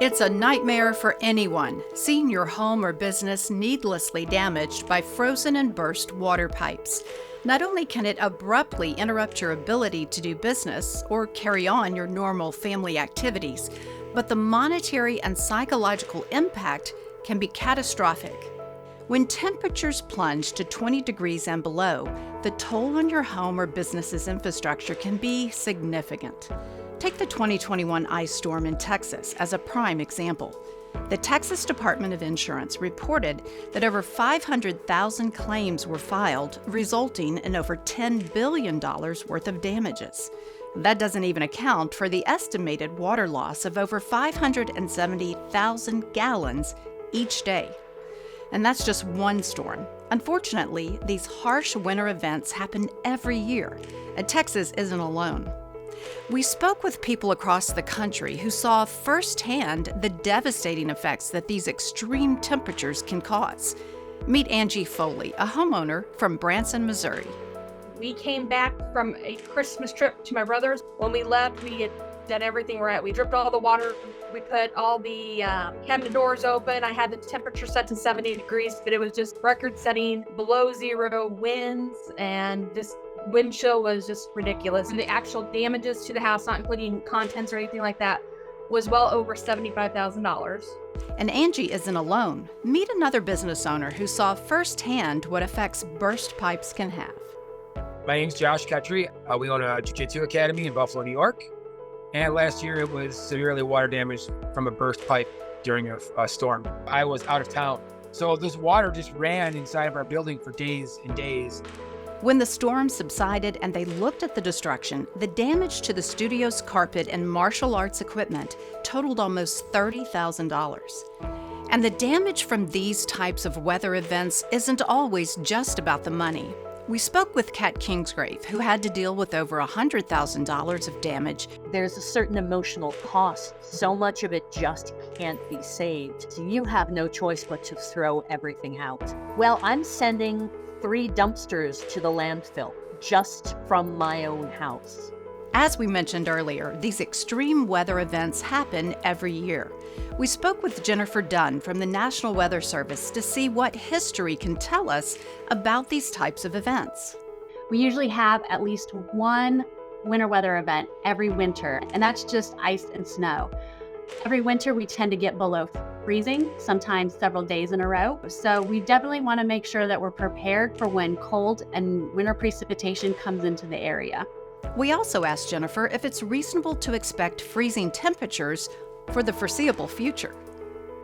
It's a nightmare for anyone seeing your home or business needlessly damaged by frozen and burst water pipes. Not only can it abruptly interrupt your ability to do business or carry on your normal family activities, but the monetary and psychological impact can be catastrophic. When temperatures plunge to 20 degrees and below, the toll on your home or business's infrastructure can be significant. Take the 2021 ice storm in Texas as a prime example. The Texas Department of Insurance reported that over 500,000 claims were filed, resulting in over $10 billion worth of damages. That doesn't even account for the estimated water loss of over 570,000 gallons each day. And that's just one storm. Unfortunately, these harsh winter events happen every year, and Texas isn't alone. We spoke with people across the country who saw firsthand the devastating effects that these extreme temperatures can cause. Meet Angie Foley, a homeowner from Branson, Missouri. We came back from a Christmas trip to my brother's. When we left, we had done everything right. We dripped all the water. We put all the cabinet doors open. I had the temperature set to 70 degrees, but it was just record-setting below zero winds, and this wind chill was just ridiculous. And the actual damages to the house, not including contents or anything like that, was well over $75,000. And Angie isn't alone. Meet another business owner who saw firsthand what effects burst pipes can have. My name's Josh Ketry. We own a jiu-jitsu academy in Buffalo, New York. And last year it was severely water damaged from a burst pipe during a storm. I was out of town. So this water just ran inside of our building for days and days. When the storm subsided and they looked at the destruction, the damage to the studio's carpet and martial arts equipment totaled almost $30,000. And the damage from these types of weather events isn't always just about the money. We spoke with Kat Kingsgrave, who had to deal with over $100,000 of damage. There's a certain emotional cost. So much of it just can't be saved. So you have no choice but to throw everything out. Well, I'm sending 3 dumpsters to the landfill just from my own house. As we mentioned earlier, these extreme weather events happen every year. We spoke with Jennifer Dunn from the National Weather Service to see what history can tell us about these types of events. We usually have at least one winter weather event every winter, and that's just ice and snow. Every winter we tend to get below freezing, sometimes several days in a row. So we definitely want to make sure that we're prepared for when cold and winter precipitation comes into the area. We also asked Jennifer if it's reasonable to expect freezing temperatures for the foreseeable future.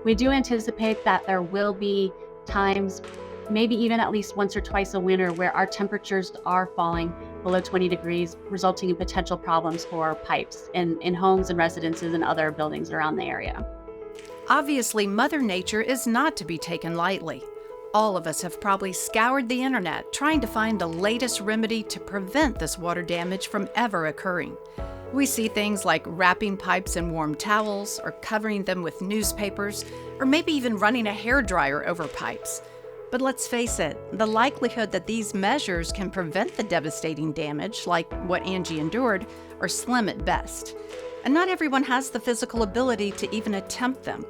We do anticipate that there will be times, maybe even at least once or twice a winter, where our temperatures are falling below 20 degrees, resulting in potential problems for pipes in homes and residences and other buildings around the area. Obviously, Mother Nature is not to be taken lightly. All of us have probably scoured the internet trying to find the latest remedy to prevent this water damage from ever occurring. We see things like wrapping pipes in warm towels or covering them with newspapers, or maybe even running a hairdryer over pipes. But let's face it, the likelihood that these measures can prevent the devastating damage, like what Angie endured, are slim at best. And not everyone has the physical ability to even attempt them.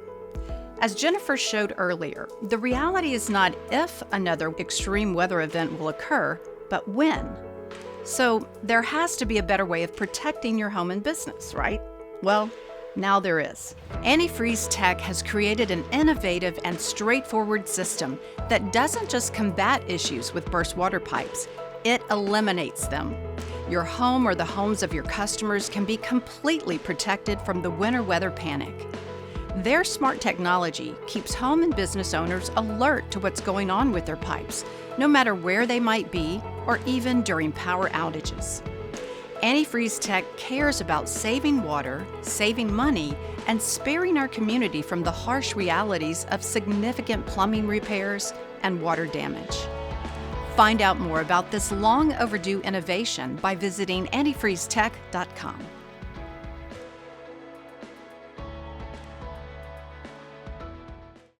As Jennifer showed earlier, the reality is not if another extreme weather event will occur, but when. So there has to be a better way of protecting your home and business, right? Well, now there is. Antifreeze Tech has created an innovative and straightforward system that doesn't just combat issues with burst water pipes, it eliminates them. Your home or the homes of your customers can be completely protected from the winter weather panic. Their smart technology keeps home and business owners alert to what's going on with their pipes, no matter where they might be or even during power outages. Antifreeze Tech cares about saving water, saving money, and sparing our community from the harsh realities of significant plumbing repairs and water damage. Find out more about this long overdue innovation by visiting antifreezetech.com.